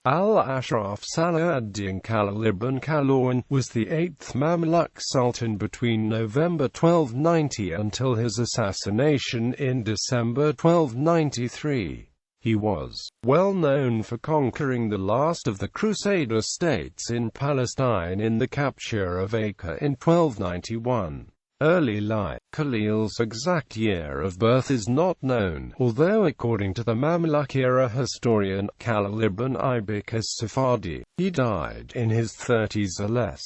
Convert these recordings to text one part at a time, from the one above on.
Al-Ashraf Salāh ad-Dīn Khalil ibn Qalawūn was the 8th Mamluk Sultan between November 1290 until his assassination in December 1293. He was well known for conquering the last of the Crusader states in Palestine in the capture of Acre in 1291. Early life. Khalil's exact year of birth is not known, although according to the Mamluk-era historian Khalil ibn Qalawūn, he died in his 30s or less.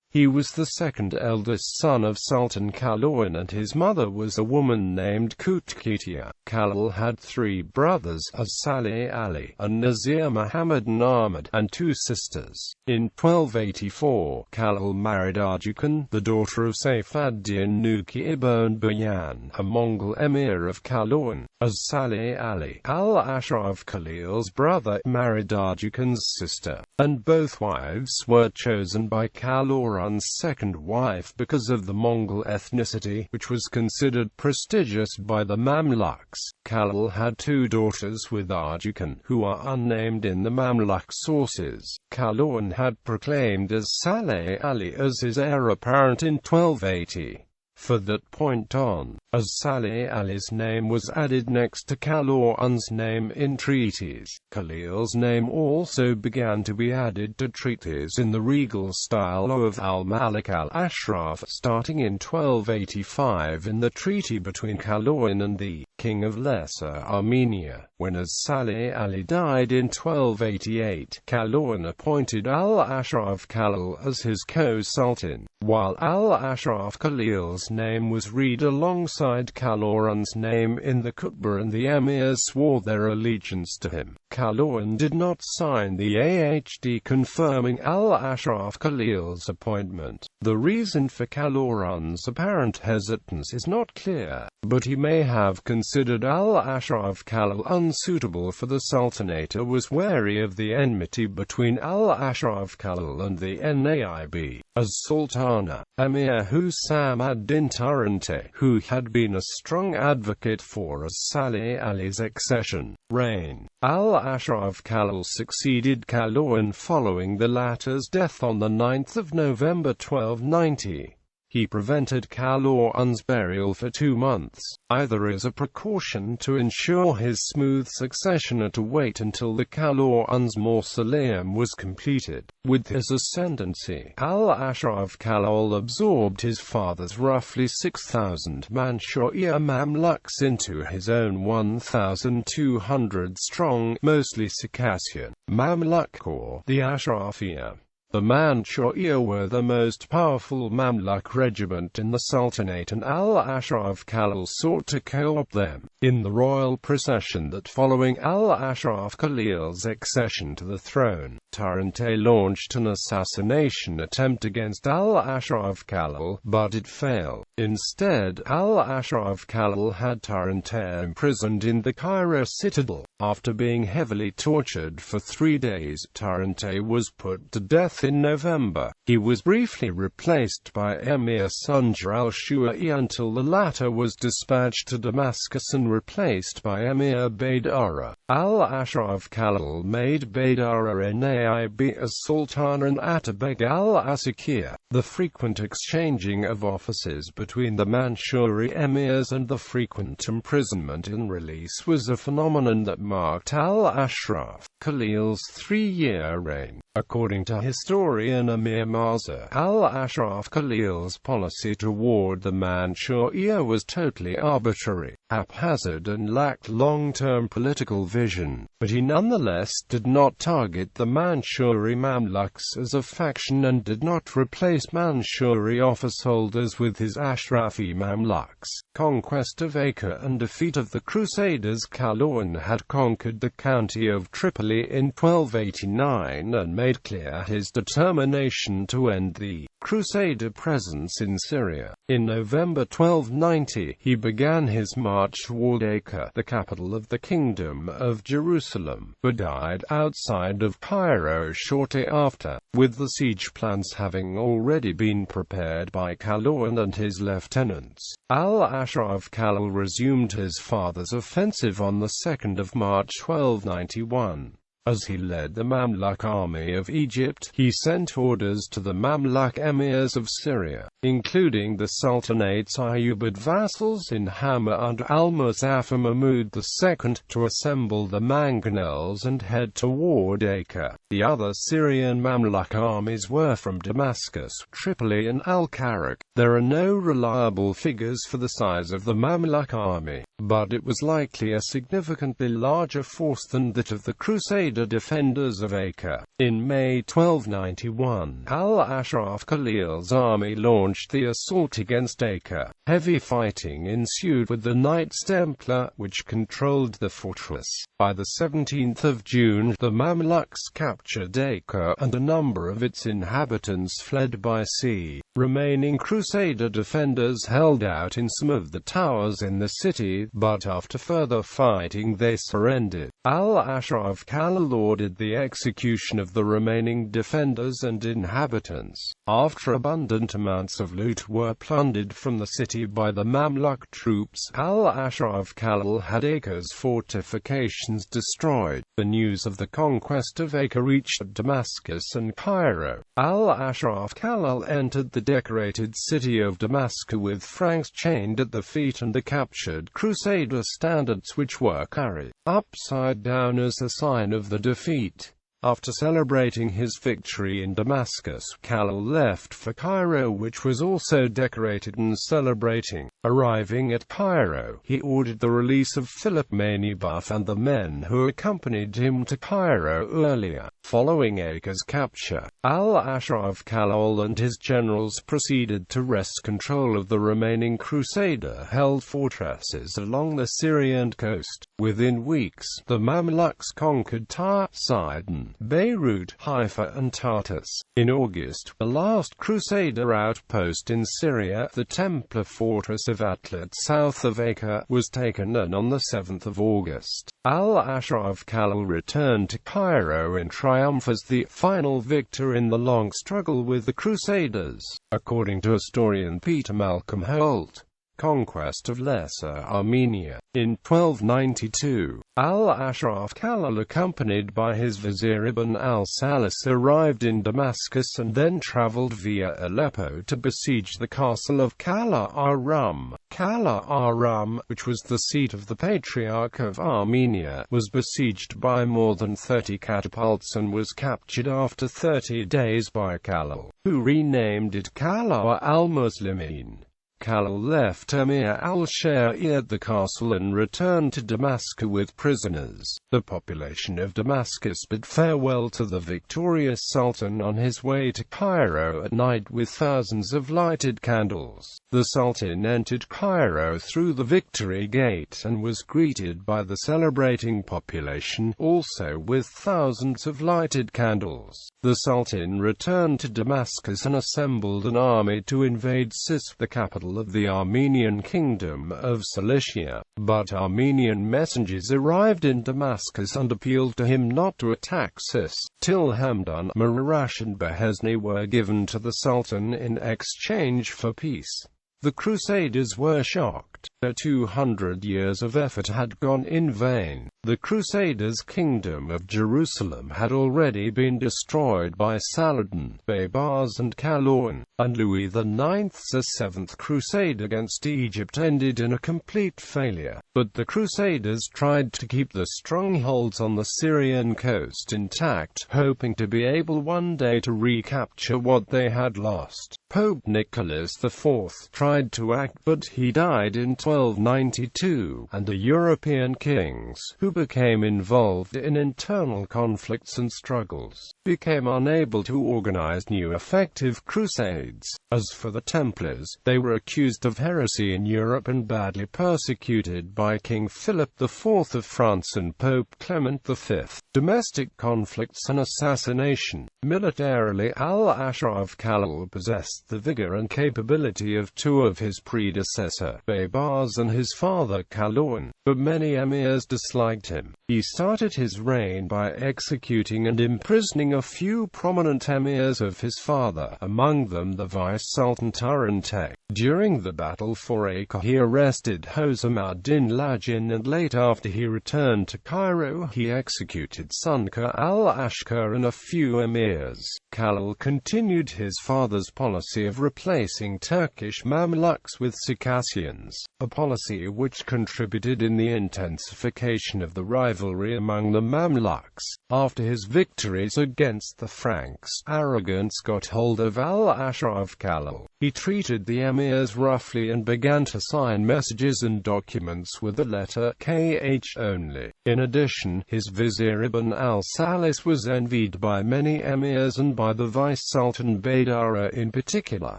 He was the second eldest son of Sultan Qalawūn, and his mother was a woman named Kutkitia. Khalil had three brothers, As-Salih Ali, and Nazir Muhammad Ahmad, and two sisters. In 1284, Khalil married Arjukan, the daughter of Saif ad-Din Nuki ibn Bayan, a Mongol emir of Qalawūn. As-Salih Ali, Al-Ashraf Khalil's brother, married Arjukan's sister, and both wives were chosen by Qalawūn's second wife because of the Mongol ethnicity, which was considered prestigious by the Mamluks. Khalil had two daughters with Arjukan, who are unnamed in the Mamluk sources. Qalawūn had proclaimed As-Salih Ali as his heir apparent in 1280. For that point on, As-Salih Ali's name was added next to Qalawūn's name in treaties. Khalil's name also began to be added to treaties in the regal style of al-Malik al-Ashraf, starting in 1285 in the treaty between Qalawūn and the King of Lesser Armenia. When As-Salih Ali died in 1288, Qalawūn appointed Al-Ashraf Khalil as his co-sultan, while Al-Ashraf Khalil's name was read alongside Qalawūn's name in the khutbah, and the emirs swore their allegiance to him. Qalawūn did not sign the ahd confirming Al-Ashraf Khalil's appointment. The reason for Qalawūn's apparent hesitance is not clear, but he may have considered Al-Ashraf Khalil unsuitable for the sultanate, or was wary of the enmity between Al-Ashraf Khalil and the Naib as-Sultana, Emir Husam ad-Din Tarante, who had been a strong advocate for As-Salih Ali's accession reign. Al-Ashraf Khalil succeeded Qalawūn following the latter's death on 9 November 1290. He prevented Qalawūn's burial for 2 months, either as a precaution to ensure his smooth succession or to wait until the Qalawūn's mausoleum was completed. With his ascendancy, Al-Ashraf Khalil absorbed his father's roughly 6,000 Manchuria Mamluks into his own 1,200-strong, mostly Circassian, Mamluk Corps, the Ashrafiyya. The Manchuria were the most powerful Mamluk regiment in the Sultanate, and Al-Ashraf Khalil sought to co-opt them. In the royal procession that following Al-Ashraf Khalil's accession to the throne, Tarante launched an assassination attempt against Al-Ashraf Khalil, but it failed. Instead, Al-Ashraf Khalil had Tarante imprisoned in the Cairo citadel. After being heavily tortured for 3 days, Tarante was put to death in November. He was briefly replaced by Emir Sunjar al-Shua'i until the latter was dispatched to Damascus and replaced by Emir Baydara. Al-Ashraf Khalil made Baydara Naib as-Sultan and Atabeg al-Asakir. The frequent exchanging of offices between the Manchuri emirs and the frequent imprisonment and release was a phenomenon that marked Al-Ashraf Khalil's 3-year reign. According to historian Amir Marza, Al-Ashraf Khalil's policy toward the Manchuria was totally arbitrary, haphazard, and lacked long-term political vision, but he nonetheless did not target the Manchuri Mamluks as a faction and did not replace Manchuri officeholders with his Ashrafi Mamluks. Conquest of Acre and defeat of the Crusaders. Qalawūn had conquered the county of Tripoli in 1289 and made clear his determination to end the Crusader presence in Syria. In November 1290, he began his march toward Acre, the capital of the Kingdom of Jerusalem, but died outside of Cairo shortly after, with the siege plans having already been prepared by Qalawūn and his lieutenants. Al-Ashraf Khalil resumed his father's offensive on the 2nd of March 1291. As he led the Mamluk army of Egypt, he sent orders to the Mamluk emirs of Syria, including the Sultanate's Ayyubid vassals in Hama and Al-Muzaffar Mahmud II, to assemble the mangonels and head toward Acre. The other Syrian Mamluk armies were from Damascus, Tripoli and Al-Karak. There are no reliable figures for the size of the Mamluk army, but it was likely a significantly larger force than that of the Crusader defenders of Acre. In May 1291, Al-Ashraf Khalil's army launched the assault against Acre. Heavy fighting ensued with the Knights Templar, which controlled the fortress. By the 17th of June, the Mamluks captured Acre, and a number of its inhabitants fled by sea. Remaining Crusader defenders held out in some of the towers in the city, but after further fighting they surrendered. Al-Ashraf Khalil ordered the execution of the remaining defenders and inhabitants. After abundant amounts of loot were plundered from the city by the Mamluk troops, Al-Ashraf Khalil had Acre's fortifications destroyed. The news of the conquest of Acre reached Damascus and Cairo. Al-Ashraf Khalil entered the decorated city of Damascus with Franks chained at the feet and the captured Crusader standards, which were carried upside down as a sign of the defeat. After celebrating his victory in Damascus, Khalil left for Cairo, which was also decorated and celebrating. Arriving at Cairo, he ordered the release of Philip Mainibuff and the men who accompanied him to Cairo earlier. Following Acre's capture, Al-Ashraf Khalil and his generals proceeded to wrest control of the remaining Crusader-held fortresses along the Syrian coast. Within weeks, the Mamluks conquered Tyre, Sidon, Beirut, Haifa and Tartus. In August, the last Crusader outpost in Syria, the Templar fortress of Atlat south of Acre, was taken, and on the 7th of August, Al-Ashraf Khalil returned to Cairo in triumph as the final victor in the long struggle with the Crusaders. According to historian Peter Malcolm Holt, conquest of Lesser Armenia. In 1292, Al-Ashraf Khalil, accompanied by his vizier Ibn al-Salas, arrived in Damascus and then travelled via Aleppo to besiege the castle of Kala Aram. Kala Aram, which was the seat of the Patriarch of Armenia, was besieged by more than 30 catapults and was captured after 30 days by Khalil, who renamed it Kala al-Muslimin. Khalil left Emir al-Shari at the castle and returned to Damascus with prisoners. The population of Damascus bid farewell to the victorious Sultan on his way to Cairo at night with thousands of lighted candles. The Sultan entered Cairo through the Victory Gate and was greeted by the celebrating population, also with thousands of lighted candles. The Sultan returned to Damascus and assembled an army to invade Sis, the capital of the Armenian Kingdom of Cilicia. But Armenian messengers arrived in Damascus and appealed to him not to attack Sis, till Hamdan, Marash and Behesni were given to the Sultan in exchange for peace. The Crusaders were shocked. Their 200 years of effort had gone in vain. The Crusaders' kingdom of Jerusalem had already been destroyed by Saladin, Baybars and Qalawūn, and Louis IX's Seventh Crusade against Egypt ended in a complete failure. But the Crusaders tried to keep the strongholds on the Syrian coast intact, hoping to be able one day to recapture what they had lost. Pope Nicholas IV tried to act, but he died in 1292, and the European kings, who became involved in internal conflicts and struggles, became unable to organize new effective crusades. As for the Templars, they were accused of heresy in Europe and badly persecuted by King Philip IV of France and Pope Clement V. Domestic conflicts and assassination. Militarily, Al-Ashraf Khalil possessed the vigor and capability of two of his predecessors, Baybars and his father Qalawūn. but many emirs disliked him. He started his reign by executing and imprisoning a few prominent emirs of his father, among them the Vice-Sultan Turantek. During the battle for Acre, he arrested Hosam ad-Din Lajin, and late after he returned to Cairo, he executed Sunker al-Ashkar and a few emirs. Khalil continued his father's policy of replacing Turkish Mamluks with Circassians, a policy which contributed in the intensification of the rivalry among the Mamluks. After his victories against the Franks, arrogance got hold of Al-Ashraf Khalil. He treated the emirs roughly and began to sign messages and documents with the letter KH only. In addition, his vizier Ibn al-Salis was envied by many emirs and by the Vice-Sultan Baydara in particular.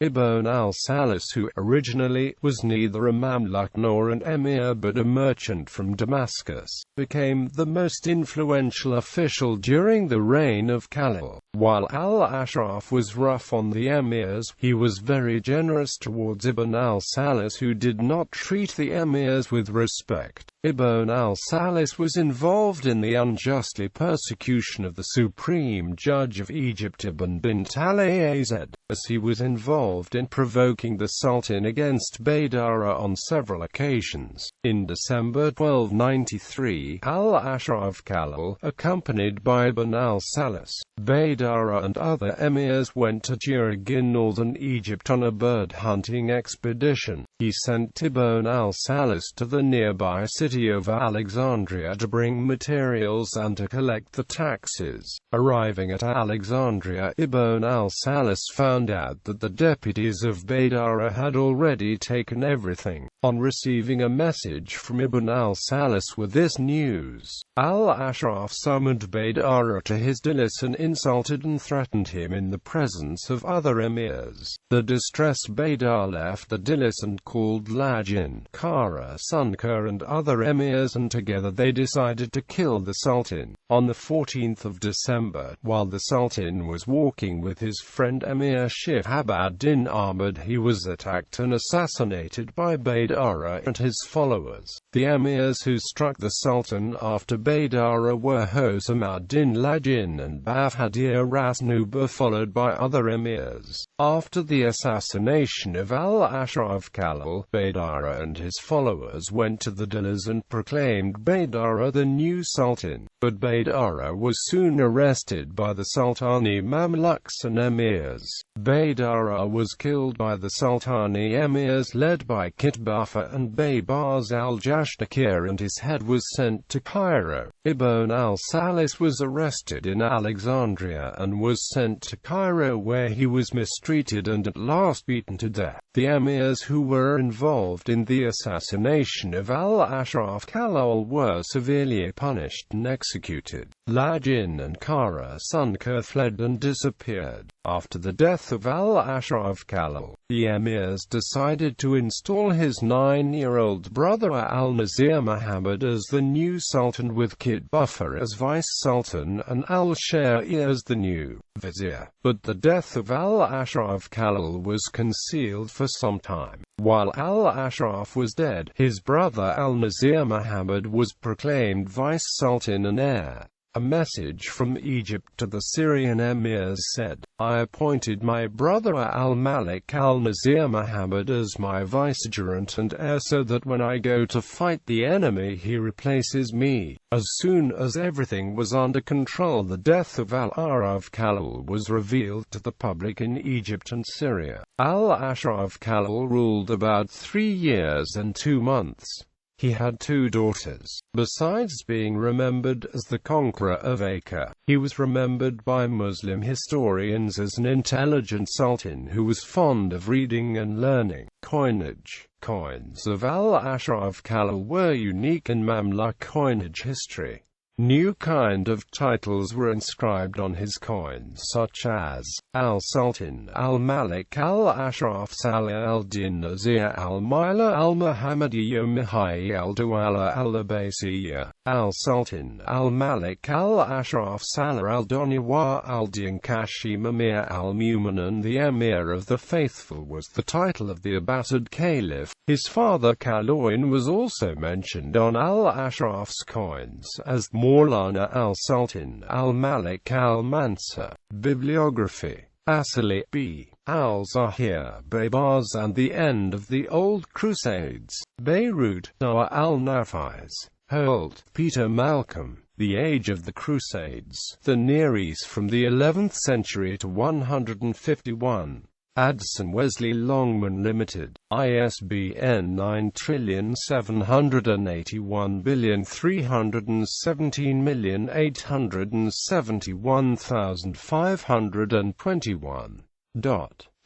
Ibn al-Salis, who originally was neither a Mamluk nor an emir but a merchant from Damascus, became the most influential official during the reign of Khalil. While al-Ashraf was rough on the emirs, he was very generous towards Ibn al-Salis, who did not treat the emirs with respect. Ibn al-Salis was involved in the unjustly persecution of the Supreme Judge of Egypt Ibn Bint al-Azd, as he was involved in provoking the Sultan against Baydara on several occasions. In December 1293, al-Ashraf Khalil, accompanied by Ibn al-Salis, Baydara and other emirs, went to Jurig in northern Egypt on a bird-hunting expedition. He sent Ibn al-Salis to the nearby city of Alexandria to bring materials and to collect the taxes. Arriving at Alexandria, Ibn al-Salis found out that the deputies of Baydara had already taken everything. On receiving a message from Ibn al-Salis with this news, al-Ashraf summoned Baydara to his dais and insulted and threatened him in the presence of other emirs. The distressed Baydar left the dais and called Lajin, Kara, Sunker and other emirs, and together they decided to kill the Sultan. On the 14th of December, while the Sultan was walking with his friend Emir Shihab ad-Din Ahmad, he was attacked and assassinated by Baydara and his followers. The emirs who struck the Sultan after Baydara were Hosam ad-Din Lajin and Bafhadir Rasnuba, followed by other emirs. After the assassination of al-Ashraf Khalil, Baydara and his followers went to the dais and proclaimed Baydara the new Sultan. But Baydara was soon arrested by the Sultani Mamluks and emirs. Baydara was killed by the Sultani emirs led by Kitbafa and Baybars al-Jashdakir, and his head was sent to Cairo. Ibn al-Salis was arrested in Alexandria and was sent to Cairo, where he was mistreated and at last beaten to death. The emirs who were involved in the assassination of al-Ashraf Khalil were severely punished and executed. Lajin and Kara Sunker fled and disappeared. After the death of al-Ashraf Khalil, the emirs decided to install his 9-year-old brother al-Nazir Muhammad as the new sultan, with Kitbafa as vice-sultan and al-Shari as the new vizier. But the death of al-Ashraf Khalil was concealed for some time. While al-Ashraf was dead, his brother al-Nazir Muhammad was proclaimed vice-sultan and heir. A message from Egypt to the Syrian emirs said, "I appointed my brother al-Malik al-Nazir Muhammad as my vicegerent and heir, so that when I go to fight the enemy he replaces me." As soon as everything was under control, the death of al-Ashraf Khalil was revealed to the public in Egypt and Syria. Al-Ashraf Khalil ruled about 3 years and 2 months. He had 2 daughters. Besides being remembered as the conqueror of Acre, he was remembered by Muslim historians as an intelligent sultan who was fond of reading and learning. Coins of al-Ashraf Khalil were unique in Mamluk coinage history. New kind of titles were inscribed on his coins, such as Al-Sultan, Al-Malik, Al-Ashraf Salāh, Al-Din Nazir, Al-Mila, Al-Muhammadiyya, Mihai, Al-Dawla, Al-Abbasiyya, Al-Sultan, Al-Malik, Al-Ashraf Salāh, Al-Dunya, Al-Din Kashim Amir, Al-Mu'minin. The Emir of the Faithful was the title of the Abbasid Caliph. His father Qalawūn was also mentioned on Al-Ashraf's coins as Maulana Al-Sultan, Al-Malik, Al-Mansur. Bibliography. Asali B. Al-Zahir, Baybars and the End of the Old Crusades. Beirut, Dar al-Nafis. Holt, Peter Malcolm. The Age of the Crusades. The Near East from the 11th century to 151. Addison Wesley Longman Limited, ISBN 97813171521.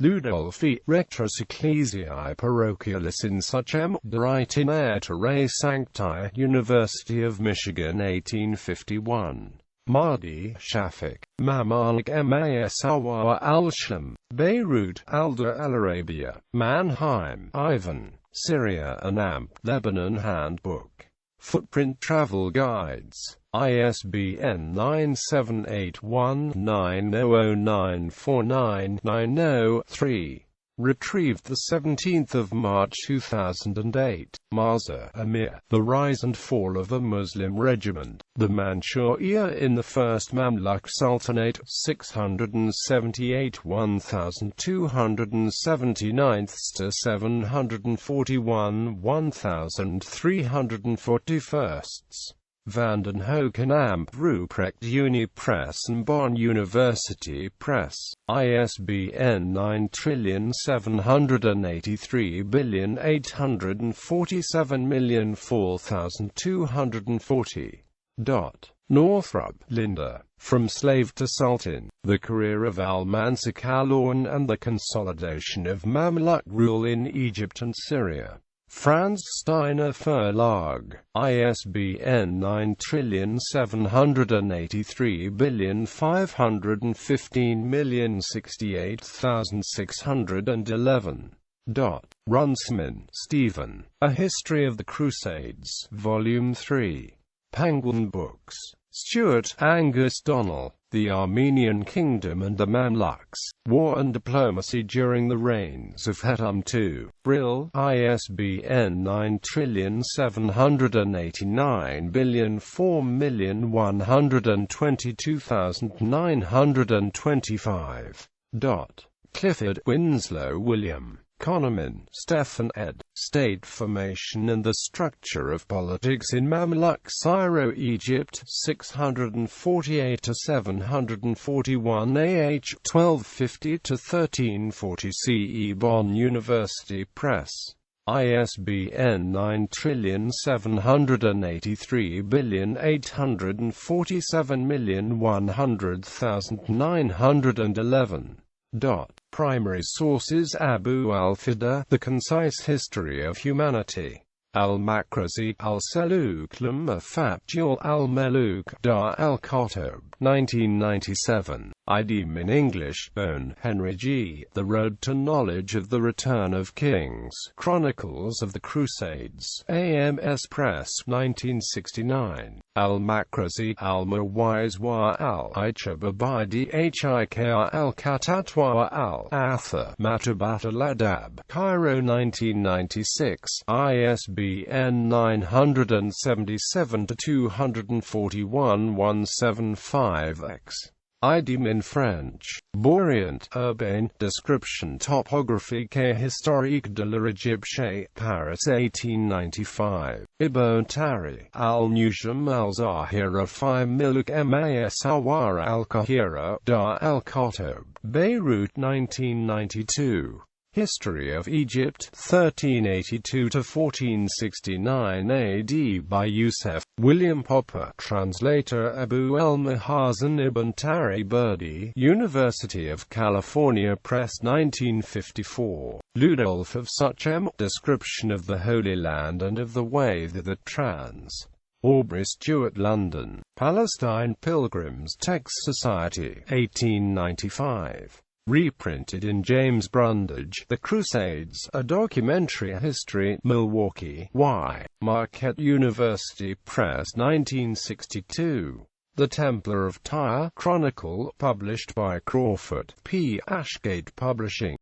Ludolfi, Rectrus Ecclesiae Parochialis in Suchem, de Itinerare Sancti, University of Michigan 1851. Mahdi, Shafiq, Mamluk Masawa Al-Sham, Beirut, Alda Al-Arabia, Mannheim, Ivan, Syria Anamp, Lebanon Handbook. Footprint Travel Guides, ISBN 9781900949990-3. Retrieved 17 March 2008. Marza, Amir. The Rise and Fall of a Muslim Regiment. The Manchuria in the First Mamluk Sultanate, 678 1279 to 741 1341. Van den Hoekenamp Ruprecht Unipress and Bonn University Press, ISBN 978384704,240. Northrup, Linda. From Slave to Sultan, The Career of Al-Mansur Qalawūn and the Consolidation of Mamluk Rule in Egypt and Syria. Franz Steiner Verlag, ISBN 9783515068611. Runciman, Stephen. A History of the Crusades, Volume 3. Penguin Books. Stuart Angus Donnell. The Armenian Kingdom and the Mamluks, War and Diplomacy During the Reigns of Hatem II. Brill, ISBN 9789004122925. Clifford, Winslow William. Kahneman, Stephen ed. State Formation and the Structure of Politics in Mamluk Syro-Egypt, 648–741 AH, 1250–1340 CE. Bonn University Press. ISBN 9783847140911. Primary sources: Abu al-Fida, The Concise History of Humanity. Al-Makrzi, Al-Salūk Fatjul al-Maluk, Dar al-Khatib, 1997. IDM in English. Bone, Henry G. The Road to Knowledge of the Return of Kings. Chronicles of the Crusades. AMS Press, 1969. Al-Makrzi, Al-Mawizwa al-Ichab Hikr al-Katatwa al-Atha, Matabat al-Adab, Cairo 1996, ISBN 977-241-175-X. IDM in French. Borient, Urbain, Description Topographie Historique de l'Égypte, Paris 1895. Ibn Tari, Al-Nujum al-Zahira fi Milk Masawara al-Kahira, Dar al-Khatib, Beirut 1992. History of Egypt, 1382–1469 AD by Youssef, William Popper. Translator Abu el-Mahazen ibn Tari Birdi, University of California Press 1954. Ludolf of Suchem, Description of the Holy Land and of the Way that trans. Aubrey Stewart, London. Palestine Pilgrims Text Society, 1895. Reprinted in James Brundage, The Crusades, A Documentary History, Milwaukee, Y. Marquette University Press, 1962. The Templar of Tyre Chronicle, published by Crawford P. Ashgate Publishing.